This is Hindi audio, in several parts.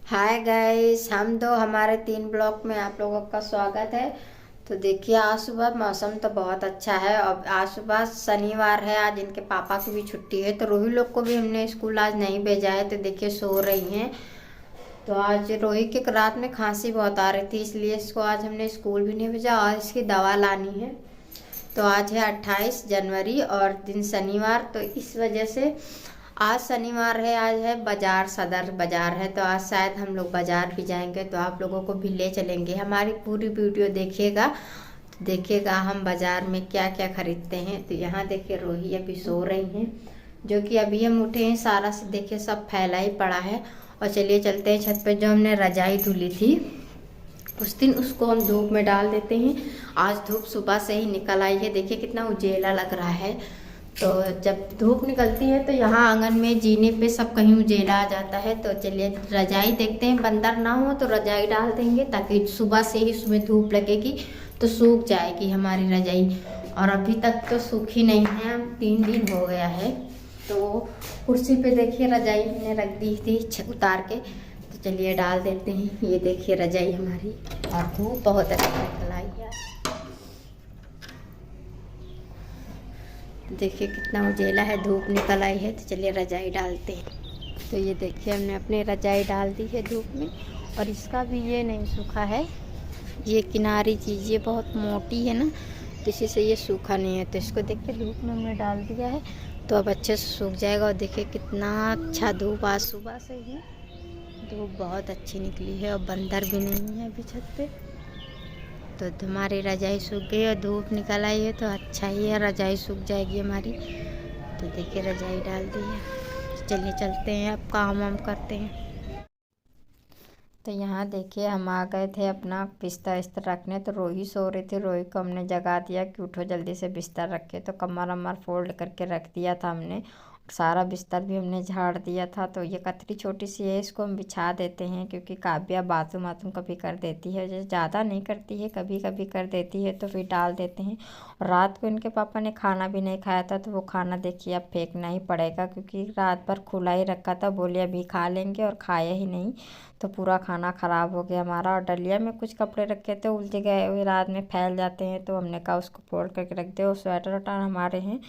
हाय गाइस, हम दो हमारे 3 ब्लॉग में आप लोगों का स्वागत है। तो देखिए, आज सुबह मौसम तो बहुत अच्छा है और आज सुबह शनिवार है, आज इनके पापा की भी छुट्टी है। तो रोही लोग को भी हमने स्कूल आज नहीं भेजा है। तो देखिए, सो रही हैं। तो आज रोही के रात में खांसी बहुत आ रही थी, इसलिए इसको आज हमने स्कूल भी नहीं भेजा और इसकी दवा लानी है। तो आज है 28 जनवरी और दिन शनिवार, तो इस वजह से आज शनिवार है। आज है बाजार, सदर बाजार है, तो आज शायद हम लोग बाजार भी जाएंगे। तो आप लोगों को भी ले चलेंगे, हमारी पूरी वीडियो देखिएगा। तो देखिएगा हम बाजार में क्या क्या खरीदते हैं। तो यहाँ देखिए, रोही अभी सो रही हैं, जो कि अभी हम उठे हैं। सारा से देखिए सब फैला ही पड़ा है। और चलिए चलते हैं छत पे। जो हमने रजाई धुली थी उस दिन, उसको हम धूप में डाल देते हैं। आज धूप सुबह से ही निकल आई है, देखिए कितना उजेला लग रहा है। तो जब धूप निकलती है तो यहाँ आंगन में जीने पे सब कहीं उजेला आ जाता है। तो चलिए रजाई देखते हैं, बंदर ना हो तो रजाई डाल देंगे, ताकि सुबह से ही उसमें धूप लगेगी तो सूख जाएगी हमारी रजाई। और अभी तक तो सूखी नहीं है, 3 दिन हो गया है। तो कुर्सी पे देखिए रजाई हमने रख दी थी उतार के। तो चलिए डाल देते हैं। ये देखिए रजाई हमारी, और धूप बहुत अच्छा निकल आई है। देखिए कितना उजेला है, धूप निकल आई है। तो चलिए रजाई डालते हैं। तो ये देखिए हमने अपनी रजाई डाल दी है धूप में, और इसका भी ये नहीं सूखा है। ये किनारी चीज़ ये बहुत मोटी है ना, तो इसी से ये सूखा नहीं है। तो इसको देखिए धूप में हमने डाल दिया है, तो अब अच्छे से सूख जाएगा। और देखिए कितना अच्छा धूप, आज सुबह से ही धूप बहुत अच्छी निकली है और बंदर भी नहीं है अभी छत पे। तो हमारी रजाई सूख गई और धूप निकल आई है, तो अच्छा ही है, रजाई सूख जाएगी हमारी। तो देखिए रजाई डाल दी है। चलिए चलते हैं, अब काम वाम करते हैं। तो यहाँ देखिए हम आ गए थे अपना बिस्तर इस्तर रखने। तो रोही सो रही थी, रोही को हमने जगा दिया कि उठो जल्दी से बिस्तर रखे। तो कमर अमर फोल्ड करके रख दिया था हमने। सारा बिस्तर भी हमने झाड़ दिया था। तो ये कतरी छोटी सी है, इसको हम बिछा देते हैं, क्योंकि काव्या बाथरूम वाथरूम कभी कर देती है, जैसे ज़्यादा नहीं करती है, कभी कभी कर देती है, तो फिर डाल देते हैं। और रात को इनके पापा ने खाना भी नहीं खाया था, तो वो खाना देखिए अब फेंकना ही पड़ेगा, क्योंकि रात भर खुला ही रखा था। बोले अभी खा लेंगे, और खाया ही नहीं, तो पूरा खाना ख़राब हो गया हमारा। और डलिया में कुछ कपड़े रखे थे, उल्टे गए हुए रात में फैल जाते हैं, तो हमने कहा उसको फोल्ड करके रख दे। और स्वेटर वटर हमारे हैं,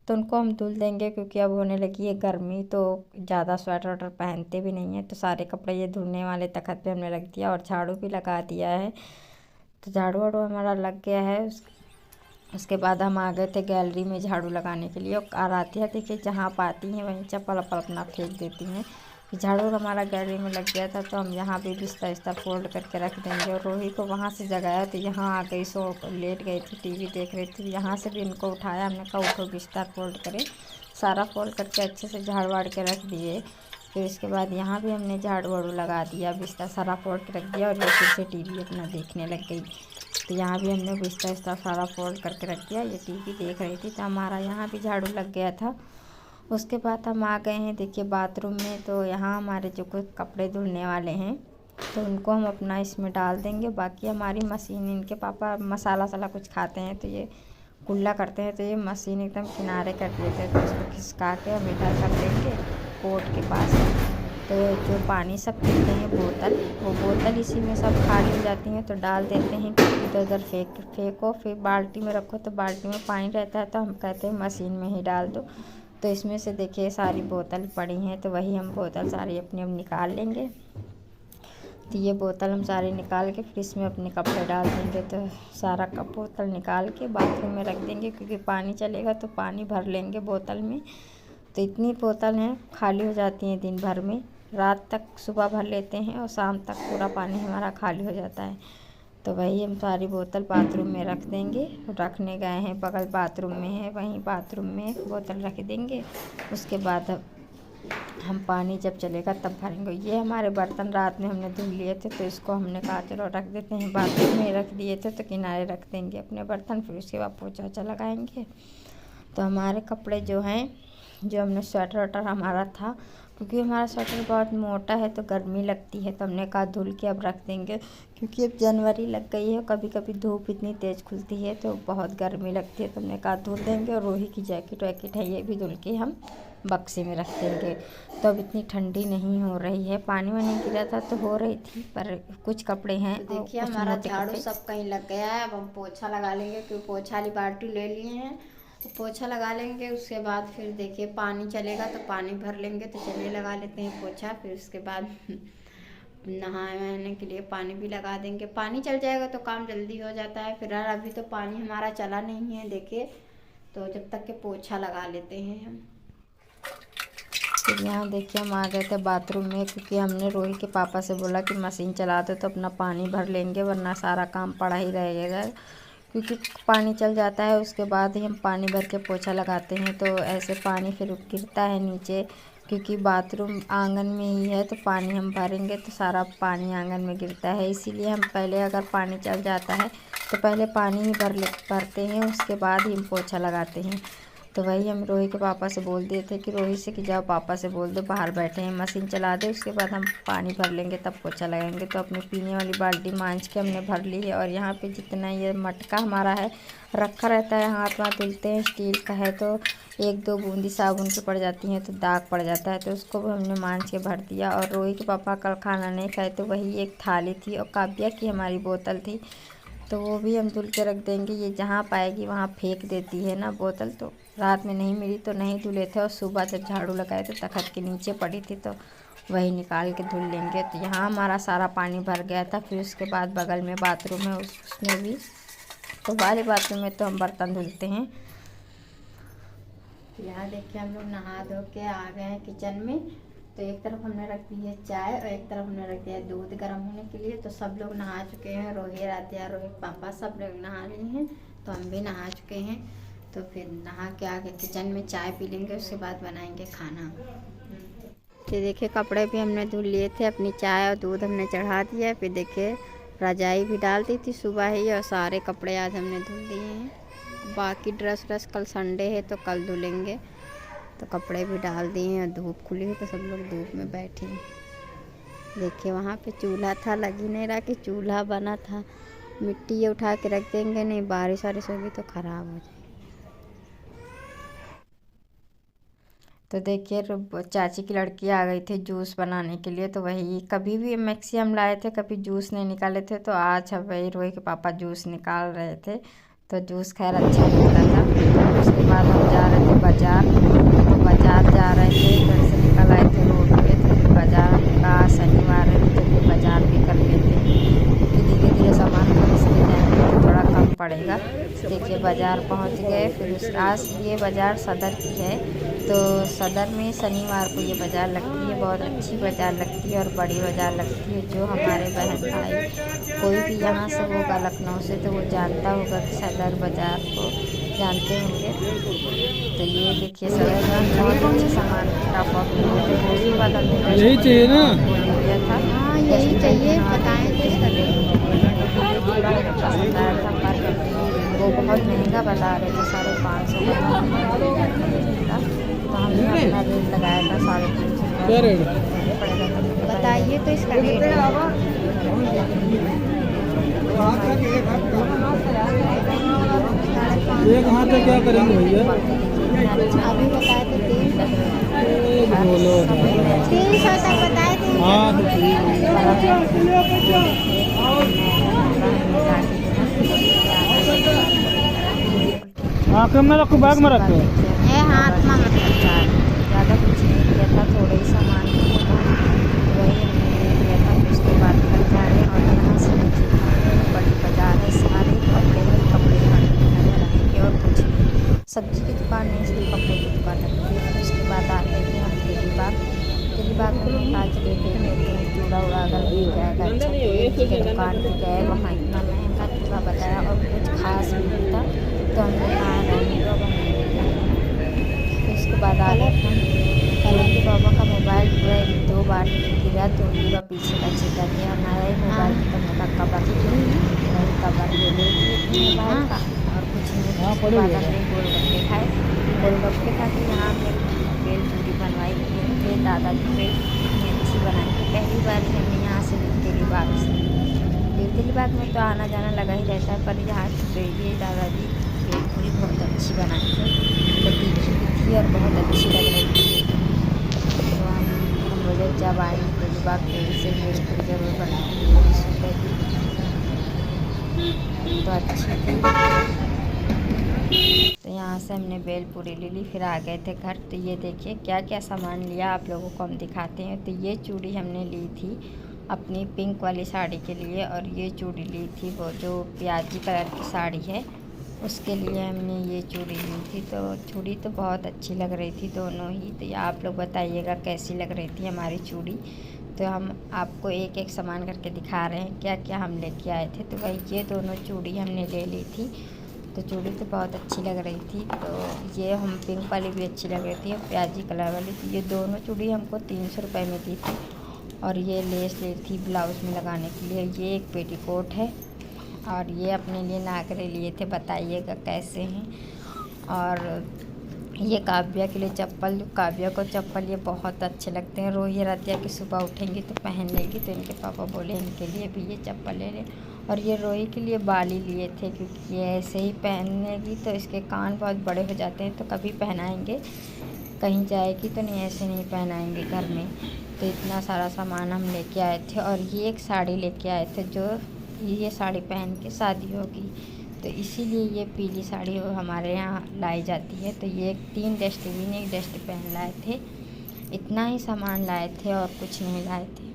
तो उनको हम धुल देंगे, क्योंकि अब होने लगी है गर्मी, तो ज़्यादा स्वेटर वटर पहनते भी नहीं हैं। तो सारे कपड़े ये धुलने वाले तख्त पे हमने रख दिया, और झाड़ू भी लगा दिया है। तो झाड़ू वाड़ू हमारा लग गया है। उसके बाद हम आ गए थे गैलरी में झाड़ू लगाने के लिए। और आती है देखिए, जहाँ पाती हैं वहीं चप्पल वप्पल अपना फेंक देती हैं। झाड़ू हमारा गैलरी में लग गया था, तो हम यहाँ पे बिस्तर इस्तर फोल्ड करके रख देंगे। और रोही को वहाँ से जगाया, तो यहाँ आ गई, सो लेट गई थी, टीवी देख रही थी। यहाँ से भी इनको उठाया, हमने कहा उठो बिस्तर फोल्ड करें। सारा फोल्ड करके अच्छे से झाड़ वाड़ के रख दिए। फिर इसके बाद यहाँ भी हमने झाड़ू वाड़ू लगा दिया, बिस्तर सारा फोल्ड के रख दिया। और ये फिर से टीवी अपना देखने लग गई। तो यहाँ भी हमने बिस्तर इस्तर सारा फोल्ड करके रख दिया, ये टीवी देख रही थी। तो हमारा यहाँ भी झाड़ू लग गया था। उसके बाद हम आ गए हैं देखिए बाथरूम में। तो यहाँ हमारे जो कुछ कपड़े धुलने वाले हैं, तो उनको हम अपना इसमें डाल देंगे। बाकी हमारी मशीन, इनके पापा मसाला वसाला कुछ खाते हैं, तो ये कुल्ला करते हैं, तो ये मशीन एकदम किनारे कर देते हैं। तो इसको खिसका के हम इधर कर देंगे पोर्ट के पास। तो जो पानी सब पीते हैं बोतल, वो बोतल इसी में सब खाली हो जाती हैं, तो डाल देते हैं कि इधर उधर फेंको। फिर बाल्टी में रखो, तो बाल्टी में पानी रहता है, तो हम कहते हैं मशीन में ही डाल दो। तो इसमें से देखिए सारी बोतल पड़ी हैं, तो वही हम बोतल सारी अपनी अब निकाल लेंगे। तो ये बोतल हम सारी निकाल के फिर इसमें अपने कपड़े डाल देंगे। तो सारा कप बोतल निकाल के बाथरूम में रख देंगे, क्योंकि पानी चलेगा तो पानी भर लेंगे बोतल में। तो इतनी बोतल हैं, खाली हो जाती हैं दिन भर में। रात तक सुबह भर लेते हैं, और शाम तक पूरा पानी हमारा खाली हो जाता है। तो वही हम सारी बोतल बाथरूम में रख देंगे। रखने गए हैं, बगल बाथरूम में है, वहीं बाथरूम में एक बोतल रख देंगे। उसके बाद हम पानी जब चलेगा तब भरेंगे। ये हमारे बर्तन रात में हमने धुल लिए थे, तो इसको हमने कहा चलो रख देते हैं, बाथरूम में रख दिए थे, तो किनारे रख देंगे अपने बर्तन। फिर उसके बाद पोछा वोछा लगाएंगे। तो हमारे कपड़े जो हैं, जो हमने स्वेटर वटर हमारा था, क्योंकि हमारा स्वेटर बहुत मोटा है तो गर्मी लगती है, तो हमने कहा धुल के अब रख देंगे, क्योंकि अब जनवरी लग गई है, कभी कभी धूप इतनी तेज़ खुलती है तो बहुत गर्मी लगती है। तो हमने कहा धुल देंगे। और रोही की जैकेट वैकेट है, ये भी धुल के हम बक्से में रख देंगे। तो अब इतनी ठंडी नहीं हो रही है, पानी वानी गिरा था तो हो रही थी, पर कुछ कपड़े हैं। तो देखिए हमारा झाड़ू सब कहीं लग गया है। अब हम पोछा लगा लेंगे, क्योंकि पोछा वाली बाल्टी ले लिए हैं, पोछा लगा लेंगे। उसके बाद फिर देखिए पानी चलेगा तो पानी भर लेंगे। तो चलिए लगा लेते हैं पोछा, फिर उसके बाद नहाने के लिए पानी भी लगा देंगे। पानी चल जाएगा तो काम जल्दी हो जाता है। फिलहाल अभी तो पानी हमारा चला नहीं है देखिए, तो जब तक के पोछा लगा लेते हैं हम। फिर यहाँ देखिए हम आ गए थे बाथरूम में, क्योंकि हमने रोहित के पापा से बोला कि मशीन चला दो तो अपना पानी भर लेंगे, वरना सारा काम पड़ा ही रहेगा। क्योंकि पानी चल जाता है उसके बाद ही हम पानी भर के पोछा लगाते हैं, तो ऐसे पानी फिर गिरता है नीचे। क्योंकि बाथरूम आंगन में ही है, तो पानी हम भरेंगे तो सारा पानी आंगन में गिरता है। इसीलिए हम पहले, अगर पानी चल जाता है तो पहले पानी ही भरते हैं, उसके बाद ही हम पोछा लगाते हैं। तो वही हम रोहित के पापा से बोल दिए थे कि रोहित से कि जाओ पापा से बोल दो बाहर बैठे हैं, मशीन चला दे, उसके बाद हम पानी भर लेंगे तब पोछा लगाएंगे। तो अपनी पीने वाली बाल्टी मांझ के हमने भर ली है। और यहाँ पे जितना ये मटका हमारा है रखा रहता है, हाथ वाथ धुलते हैं, स्टील का है, तो 1-2 बूंदी साबुन की पड़ जाती हैं तो दाग पड़ जाता है, तो उसको भी हमने मांझ के भर दिया। और रोहित के पापा कल खाना नहीं खाए, तो वही एक थाली थी और काव्या की हमारी बोतल थी, तो वो भी हम धुल के रख देंगे। ये जहाँ पाएगी वहाँ फेंक देती है ना बोतल, तो रात में नहीं मिली तो नहीं धुले थे, और सुबह जब झाड़ू लगाए थे तखत के नीचे पड़ी थी, तो वही निकाल के धुल लेंगे। तो यहाँ हमारा सारा पानी भर गया था। फिर उसके बाद बगल में बाथरूम है, उसमें भी, तो वाले बाथरूम में तो हम बर्तन धुलते हैं। यहाँ देखिए हम लोग नहा धो के आ गए हैं किचन में। तो एक तरफ हमने रख दी है चाय और एक तरफ हमने रख दिया है दूध गर्म होने के लिए। तो सब लोग नहा चुके हैं, रोहित, रातिया, रोहित पापा सब लोग नहा लिए हैं, तो हम भी नहा चुके हैं। तो फिर नहा के आके किचन में चाय पी लेंगे, उसके बाद बनाएंगे खाना। तो देखिए कपड़े भी हमने धुल लिए थे, अपनी चाय और दूध हमने चढ़ा दिया। फिर देखिए रजाई भी डाल दी थी सुबह ही, और सारे कपड़े आज हमने धुल दिए हैं। बाकी ड्रेस कल संडे है तो कल धुलेंगे। तो कपड़े भी डाल दिए हैं, और धूप खुली है तो सब लोग धूप में बैठे हैं। देखिए वहाँ पे चूल्हा था, लग ही नहीं रहा कि चूल्हा बना था। मिट्टी ये उठा के रख देंगे, नहीं बारिश वारिश होगी तो ख़राब हो जाएगी। तो देखिए चाची की लड़की आ गई थी जूस बनाने के लिए। तो वही कभी भी मैक्सी हम लाए थे, कभी जूस नहीं निकाले थे, तो आज वही रोहित के पापा जूस निकाल रहे थे। तो जूस खैर अच्छा निकला था। उसके बाद हम जा रहे थे बाज़ार, तो बाज़ार जा रहे थे, घर से निकल आए थे रोड पे। तो फिर बाज़ार का शनिवार है तो चलिए बाज़ार भी कर लेते हैं, क्योंकि धीरे धीरे सामान खरीदते जाएंगे तो थोड़ा कम पड़ेगा। देखिए बाज़ार पहुंच गए। फिर उस आज ये बाज़ार सदर की है, तो सदर में शनिवार को ये बाज़ार लगती है, बहुत अच्छी बाज़ार लगती है और बड़ी बाज़ार लगती है। जो हमारे बहन भाई कोई भी यहाँ से होगा लखनऊ से, तो वो जानता होगा कि सदर बाज़ार को जानते होंगे। तो ये देखिए सदर में बहुत अच्छे सामान टॉप अप मिलते हैं। उसके बाद हमने यही चाहिए ना, लिया था। हाँ यही चाहिए, बताएं थे पसंद आया था, पर वो बहुत महंगा बता रहे थे, 550 का। तो हमने अपना रेट लगाया था 350 पड़ेगा। बताइए तो इसका रेट एक हाथ से क्या करेंगे भैया? अभी बताए थे 300 तक बताए थे। हाँ आँख में रखो, बैग में रखो, हाथ में मत ज़्यादा कुछ नहीं किया था, थोड़ा ही सामान लिया था, वही हमने लिया था। उसके बाद घर जा रहे हैं, और यहाँ से नीचे बड़ी बाज़ार है, सारे कपड़े नज़र आएंगे और कुछ सब्जी की दुकान नहीं, सिर्फ कपड़े की दुकान लगती है। फिर उसके बाद आते हैं हम दिल्लीबाग में आज लेते हैं चूड़ा उड़ा अगर मिल जाएगा अच्छा। तो दुकान पर गए, वहाँ इतना महंगा चूड़ा बताया और कुछ खास भी नहीं था, तो हमने कहा रहने दो, अब हम फिर उसके बाद आ गए हम कल के बाबा का मोबाइल पूरा 2 बार गिरा, तो पूरा पीछे का छिटा गया। हमारा ही मोबाइल की तरह का कवर कवर ये ले लिए मोबाइल का, और कुछ नहीं। उसके बाद हमने गोलगप्पे खाए, गोलगप्पे खा के यहाँ हमने बेल पूरी बनवाई थे, दादाजी बेल इतनी अच्छी बनाई थी। पहली बार हमने यहाँ से दिल्लीबाग में तो आना जाना लगा ही रहता है, पर यहाँ की दादाजी बेल पूरी बहुत अच्छी बनाई थी, तो तीखी भी थी और बहुत अच्छी लग रही थी। बोले जब आएंगे पहली बार फिर से भेलपुरी जरूर बनाएंगे। 20 रुपये की तो अच्छी थी। तो यहाँ से हमने भेलपुरी ले ली, फिर आ गए थे घर। तो ये देखिए क्या क्या सामान लिया आप लोगों को हम दिखाते हैं। तो ये चूड़ी हमने ली थी अपनी पिंक वाली साड़ी के लिए, और ये चूड़ी ली थी वो जो प्याजी कलर की साड़ी है उसके लिए हमने ये चूड़ी ली थी। तो चूड़ी तो बहुत अच्छी लग रही थी दोनों ही। तो आप लोग बताइएगा कैसी लग रही थी हमारी चूड़ी। तो हम आपको एक एक सामान करके दिखा रहे हैं क्या क्या हम लेके आए थे। तो भाई ये दोनों चूड़ी हमने ले ली थी। तो चूड़ी तो बहुत अच्छी लग रही थी। तो ये हम पिंक वाली भी अच्छी लग रही थी और प्याजी कलर वाली। तो ये दोनों चूड़ी हमको 300 रुपये में दी थी। और ये लेस ली थी ब्लाउज़ में लगाने के लिए। ये एक पेटीकोट है और ये अपने लिए नागरे लिए थे, बताइएगा कैसे हैं। और ये काव्या के लिए चप्पल, काव्या को चप्पल ये बहुत अच्छे लगते हैं। रोही रतिया की सुबह उठेंगी तो पहन लेगी, तो इनके पापा बोले इनके लिए भी ये चप्पल ले लें। और ये रोही के लिए बाली लिए थे क्योंकि ये ऐसे ही पहनेगी तो इसके कान बहुत बड़े हो जाते हैं, तो कभी पहनाएंगे, कहीं जाएगी तो नहीं, ऐसे नहीं पहनाएंगे घर में। तो इतना सारा सामान हम लेके आए थे। और ये एक साड़ी लेके आए थे जो ये साड़ी पहन के शादी होगी, तो इसीलिए ये पीली साड़ी हमारे यहाँ लाई जाती है। तो ये 3 डस्टबिन, 1 डस्टबिन लाए थे। इतना ही सामान लाए थे और कुछ नहीं लाए थे।